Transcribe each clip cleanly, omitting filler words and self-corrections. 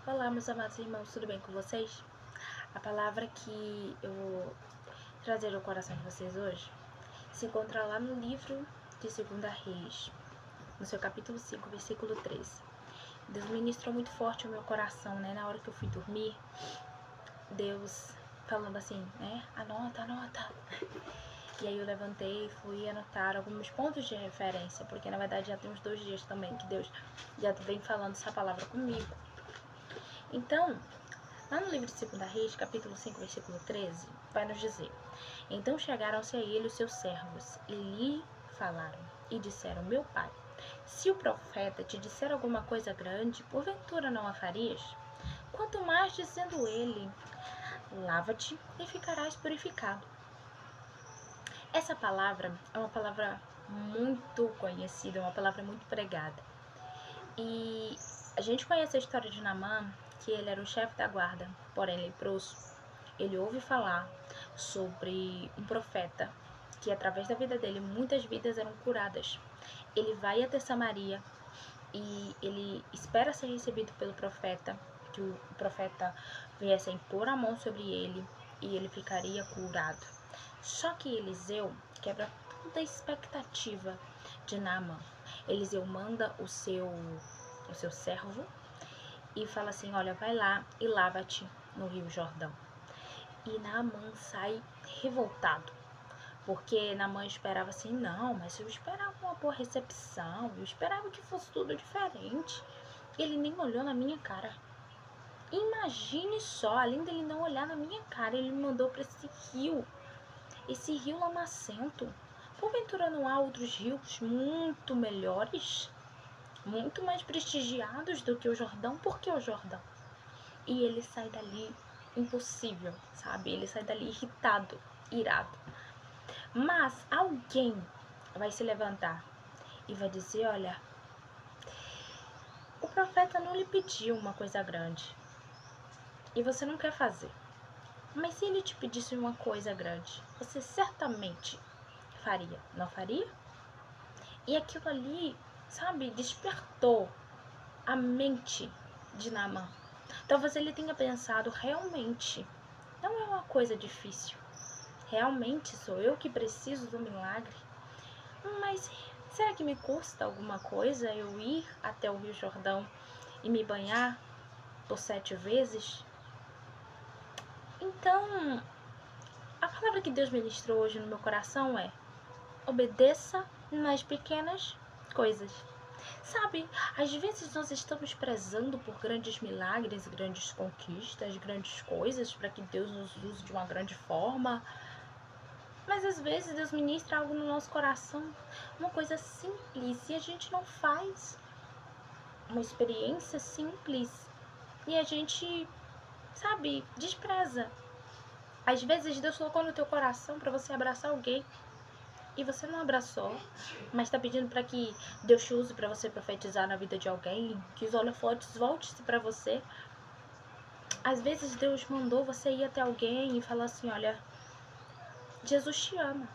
Olá, meus amados irmãos, tudo bem com vocês? A palavra que eu vou trazer ao coração de vocês hoje se encontra lá no livro de 2 Reis, no seu capítulo 5, versículo 13. Deus ministrou muito forte ao meu coração, né? Na hora que eu fui dormir, Deus falando assim, né? Anota, anota. E aí eu levantei e fui anotar alguns pontos de referência, porque na verdade já tem uns 2 dias também que Deus já vem falando essa palavra comigo. Então, lá no livro de 2 Reis, capítulo 5, versículo 13, vai nos dizer: Então chegaram-se a ele os seus servos, e lhe falaram, e disseram: Meu pai, se o profeta te disser alguma coisa grande, porventura não a farias? Quanto mais dizendo ele: Lava-te e ficarás purificado. Essa palavra é uma palavra muito conhecida, uma palavra muito pregada. E a gente conhece a história de Naamã, que ele era o chefe da guarda, porém leproso. Ele ouve falar sobre um profeta, que através da vida dele muitas vidas eram curadas. Ele vai até Samaria e ele espera ser recebido pelo profeta, que o profeta viesse a impor a mão sobre ele e ele ficaria curado. Só que Eliseu quebra toda a expectativa de Naamã. Eliseu manda o seu servo e fala assim: olha, vai lá e lava-te no Rio Jordão. E Naamã sai revoltado, porque Naamã esperava assim: não, mas eu esperava uma boa recepção, eu esperava que fosse tudo diferente. Ele nem olhou na minha cara. Imagine só, além dele não olhar na minha cara, ele me mandou para esse rio lamacento. Porventura não há outros rios muito melhores, muito mais prestigiados do que o Jordão? Por que o Jordão? E ele sai dali impossível, sabe? Ele sai dali irritado, irado. Mas alguém vai se levantar e vai dizer: olha, o profeta não lhe pediu uma coisa grande e você não quer fazer. Mas se ele te pedisse uma coisa grande, você certamente faria, não faria? E aquilo ali, sabe, despertou a mente de Naamã. Talvez ele tenha pensado: realmente, não é uma coisa difícil. Realmente sou eu que preciso do milagre. Mas será que me custa alguma coisa eu ir até o Rio Jordão e me banhar por 7 vezes? Então, a palavra que Deus ministrou hoje no meu coração é: obedeça nas pequenas coisas. Sabe, às vezes nós estamos prezando por grandes milagres, grandes conquistas, grandes coisas, para que Deus nos use de uma grande forma. Mas às vezes Deus ministra algo no nosso coração, uma coisa simples, e a gente não faz. Uma experiência simples e a gente, sabe, despreza. Às vezes Deus colocou no teu coração para você abraçar alguém e você não abraçou, mas está pedindo para que Deus te use para você profetizar na vida de alguém, que os holofotes volte-se para você. Às vezes Deus mandou você ir até alguém e falar assim: olha, Jesus te ama,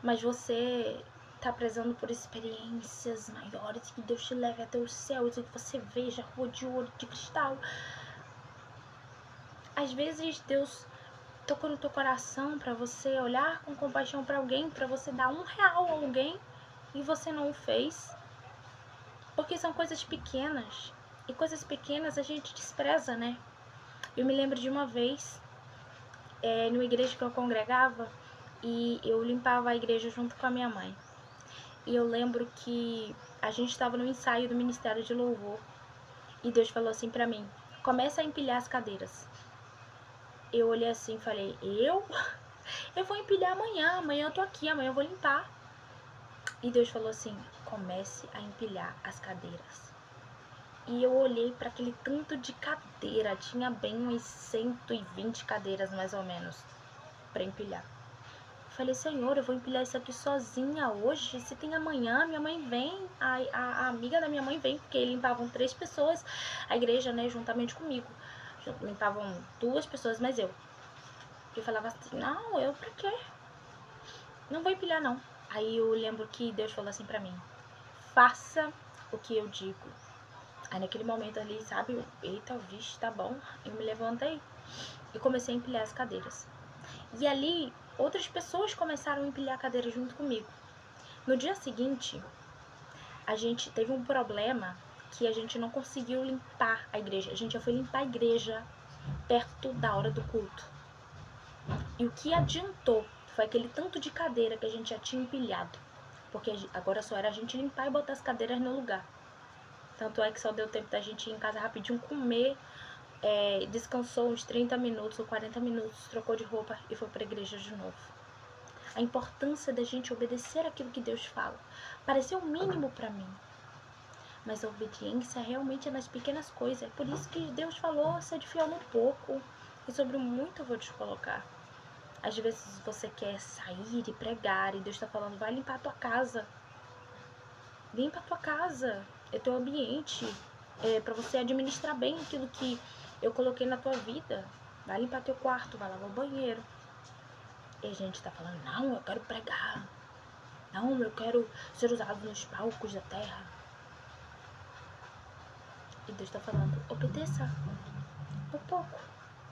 mas você tá prezando por experiências maiores, que Deus te leve até os céus e que você veja a rua de ouro, de cristal. Às vezes Deus tocou no teu coração para você olhar com compaixão para alguém, para você dar R$ 1 a alguém e você não o fez, porque são coisas pequenas, e coisas pequenas a gente despreza, né? Eu me lembro de uma vez, numa igreja que eu congregava, e eu limpava a igreja junto com a minha mãe. E eu lembro que a gente estava no ensaio do Ministério de Louvor, e Deus falou assim para mim: começa a empilhar as cadeiras. Eu olhei assim e falei: eu vou empilhar amanhã eu tô aqui, amanhã eu vou limpar. E Deus falou assim: comece a empilhar as cadeiras. E eu olhei para aquele tanto de cadeira, tinha bem umas 120 cadeiras mais ou menos para empilhar. Falei: Senhor, eu vou empilhar isso aqui sozinha hoje. Se tem amanhã, minha mãe vem, a amiga da minha mãe vem, porque limpavam 3 pessoas, a igreja, né, juntamente comigo. Limpavam 2 pessoas, mas eu. Eu falava assim: não, eu pra quê? Não vou empilhar, não. Aí eu lembro que Deus falou assim pra mim: faça o que eu digo. Aí naquele momento ali, sabe, eita, vixe, tá bom. Eu me levantei e comecei a empilhar as cadeiras. E ali, outras pessoas começaram a empilhar a cadeira junto comigo. No dia seguinte, a gente teve um problema que a gente não conseguiu limpar a igreja. A gente já foi limpar a igreja perto da hora do culto. E o que adiantou foi aquele tanto de cadeira que a gente já tinha empilhado. Porque agora só era a gente limpar e botar as cadeiras no lugar. Tanto é que só deu tempo da gente ir em casa rapidinho comer, descansou uns 30 minutos ou 40 minutos, trocou de roupa e foi para a igreja de novo. A importância da gente obedecer aquilo que Deus fala. Pareceu o mínimo para mim. Mas a obediência realmente é nas pequenas coisas. É por isso que Deus falou, seja fiel no pouco. E sobre o muito eu vou te colocar. Às vezes você quer sair e pregar e Deus está falando, vai limpar a tua casa. Limpa a tua casa, é teu ambiente, para você administrar bem aquilo que eu coloquei na tua vida. Vai limpar teu quarto, vai lavar o banheiro. E a gente tá falando, não, eu quero pregar. Não, eu quero ser usado nos palcos da terra. E Deus tá falando, obedeça um pouco.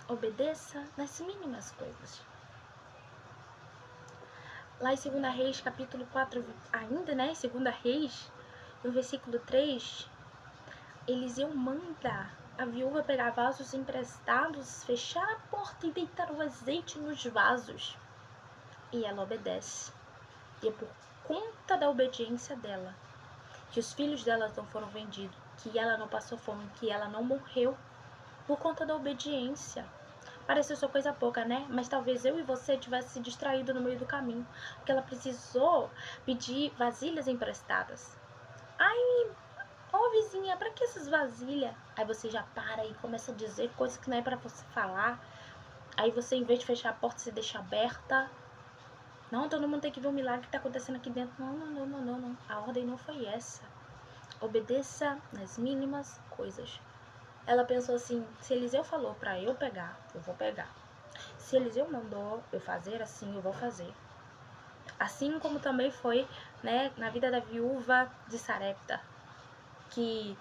Obedeça nas mínimas coisas. Lá em 2 Reis, capítulo 4, ainda, né? 2 Reis, no versículo 3, Eliseu manda a viúva pegar vasos emprestados, fechar a porta e deitar o azeite nos vasos. E ela obedece. E é por conta da obediência dela que os filhos dela não foram vendidos, que ela não passou fome, que ela não morreu. Por conta da obediência. Parece só coisa pouca, né? Mas talvez eu e você tivesse se distraído no meio do caminho. Porque ela precisou pedir vasilhas emprestadas. Ai, ô vizinha, pra que essas vasilhas? Aí você já para e começa a dizer coisas que não é pra você falar. Aí você, em vez de fechar a porta, você deixa aberta. Não, todo mundo tem que ver o milagre que tá acontecendo aqui dentro. Não. A ordem não foi essa. Obedeça nas mínimas coisas. Ela pensou assim, se Eliseu falou pra eu pegar, eu vou pegar. Se Eliseu mandou eu fazer assim, eu vou fazer. Assim como também foi, né, na vida da viúva de Sarepta, que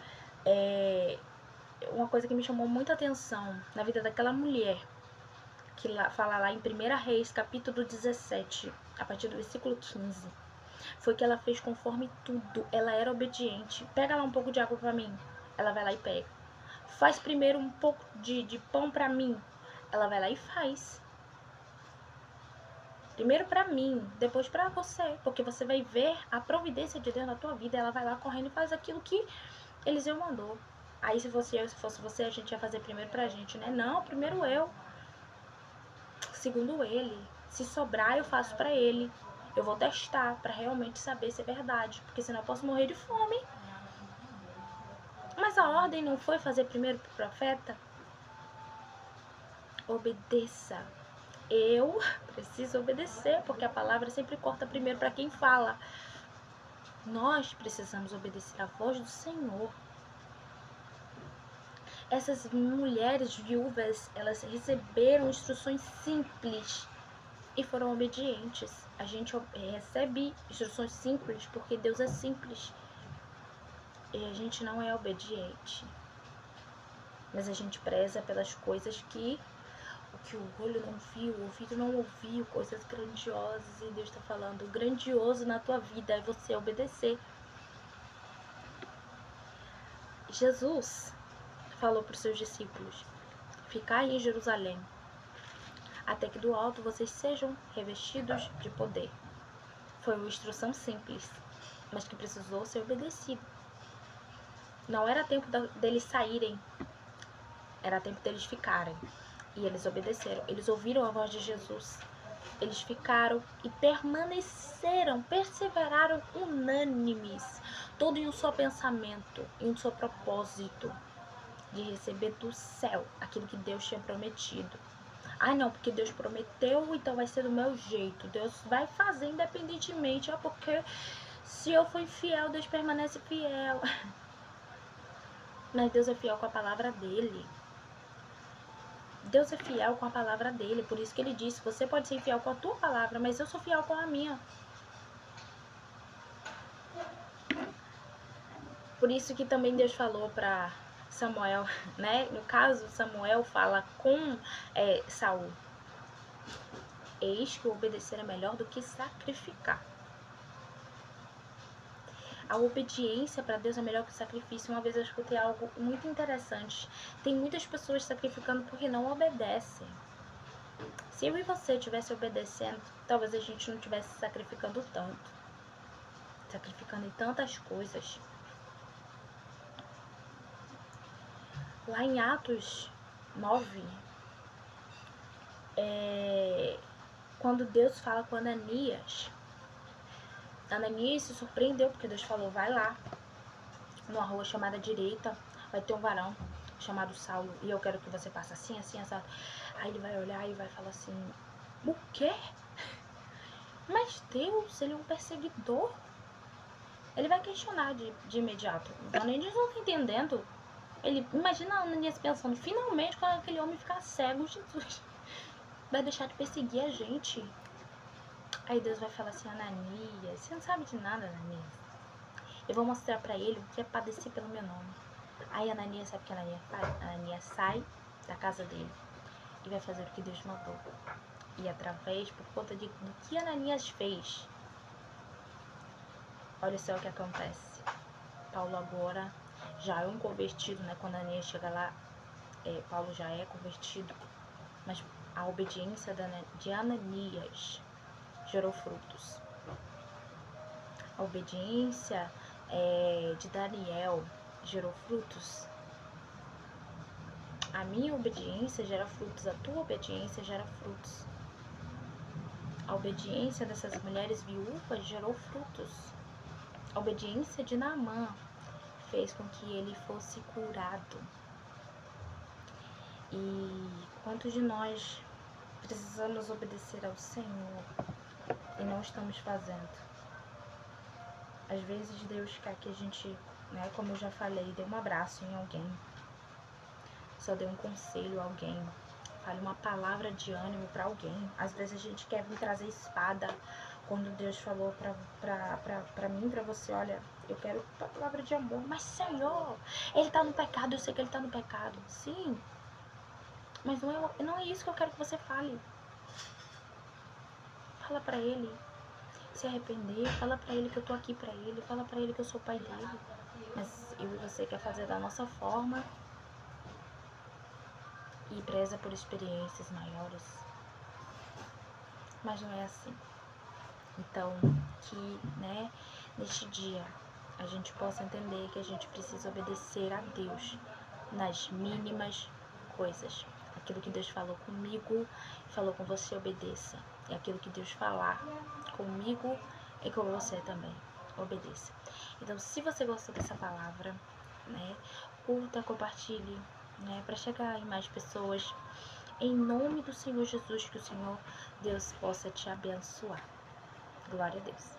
uma coisa que me chamou muita atenção na vida daquela mulher, que fala lá em 1 Reis, capítulo 17, a partir do versículo 15, foi que ela fez conforme tudo, ela era obediente. Pega lá um pouco de água pra mim, ela vai lá e pega. Faz primeiro um pouco de pão pra mim, ela vai lá e faz. Primeiro pra mim, depois pra você, porque você vai ver a providência de Deus na tua vida. Ela vai lá correndo e faz aquilo que Eliseu mandou. Aí se fosse eu, se fosse você, a gente ia fazer primeiro pra gente, né? Não, primeiro eu. Segundo ele. Se sobrar, eu faço pra ele. Eu vou testar pra realmente saber se é verdade, porque senão eu posso morrer de fome. Mas a ordem não foi fazer primeiro pro profeta? Obedeça. Eu preciso obedecer, porque a palavra sempre corta primeiro para quem fala. Nós precisamos obedecer à voz do Senhor. Essas mulheres viúvas, elas receberam instruções simples e foram obedientes. A gente recebe instruções simples porque Deus é simples. E a gente não é obediente. Mas a gente preza pelas coisas que o olho não viu, o ouvido não ouviu, coisas grandiosas. E Deus está falando, o grandioso na tua vida é você obedecer. Jesus falou para os seus discípulos, ficai em Jerusalém, até que do alto vocês sejam revestidos de poder. Foi uma instrução simples, mas que precisou ser obedecida. Não era tempo deles saírem, era tempo deles ficarem. E eles obedeceram, eles ouviram a voz de Jesus. Eles ficaram e permaneceram, perseveraram unânimes, todo em um só pensamento, em um só propósito, de receber do céu aquilo que Deus tinha prometido. Ah, não, porque Deus prometeu, então vai ser do meu jeito. Deus vai fazer independentemente, porque se eu for infiel, Deus permanece fiel. Mas Deus é fiel com a palavra dele. Deus é fiel com a palavra dele, por isso que ele disse, você pode ser fiel com a tua palavra, mas eu sou fiel com a minha. Por isso que também Deus falou para Samuel, né? No caso, Samuel fala com Saul: eis que obedecer é melhor do que sacrificar. A obediência para Deus é melhor que o sacrifício. Uma vez eu escutei algo muito interessante. Tem muitas pessoas sacrificando porque não obedecem. Se eu e você estivesse obedecendo, talvez a gente não estivesse sacrificando tanto. Sacrificando em tantas coisas. Lá em Atos 9, quando Deus fala com Ananias se surpreendeu porque Deus falou: vai lá, numa rua chamada direita, vai ter um varão chamado Saulo, e eu quero que você faça assim, assim, assim. Aí ele vai olhar e vai falar assim: o quê? Mas Deus, ele é um perseguidor. Ele vai questionar de imediato. Ananias não tá entendendo. Ele, imagina a Ananias pensando: finalmente, quando aquele homem ficar cego, Jesus vai deixar de perseguir a gente. Aí Deus vai falar assim: Ananias, você não sabe de nada, Ananias. Eu vou mostrar pra ele o que é padecer pelo meu nome. Aí Ananias, sabe o que Ananias faz? Ananias sai da casa dele e vai fazer o que Deus mandou. E através, por conta do que Ananias fez, olha só o que acontece. Paulo agora já é um convertido, né? Quando Ananias chega lá, Paulo já é convertido. Mas a obediência de Ananias gerou frutos. A obediência de Daniel gerou frutos. A minha obediência gera frutos, a tua obediência gera frutos. A obediência dessas mulheres viúvas gerou frutos. A obediência de Naamã fez com que ele fosse curado. E quantos de nós precisamos obedecer ao Senhor e não estamos fazendo? Às vezes Deus quer que a gente, né, como eu já falei, dê um abraço em alguém, só dê um conselho a alguém, fale uma palavra de ânimo para alguém. Às vezes a gente quer vir trazer espada, quando Deus falou pra mim, pra você: olha, eu quero a palavra de amor. Mas Senhor, ele tá no pecado, eu sei que ele tá no pecado. Sim, mas não é isso que eu quero que você fale. Fala pra ele se arrepender, fala pra ele que eu tô aqui pra ele, fala pra ele que eu sou o pai dele. Mas eu e você quer fazer da nossa forma e preza por experiências maiores. Mas não é assim. Então, que, né, neste dia a gente possa entender que a gente precisa obedecer a Deus nas mínimas coisas. Aquilo que Deus falou comigo, falou com você, obedeça. E aquilo que Deus falar comigo e com você também, obedeça. Então, se você gostou dessa palavra, né, curta, compartilhe, né, para chegar em mais pessoas. Em nome do Senhor Jesus, que o Senhor Deus possa te abençoar. Glória a Deus.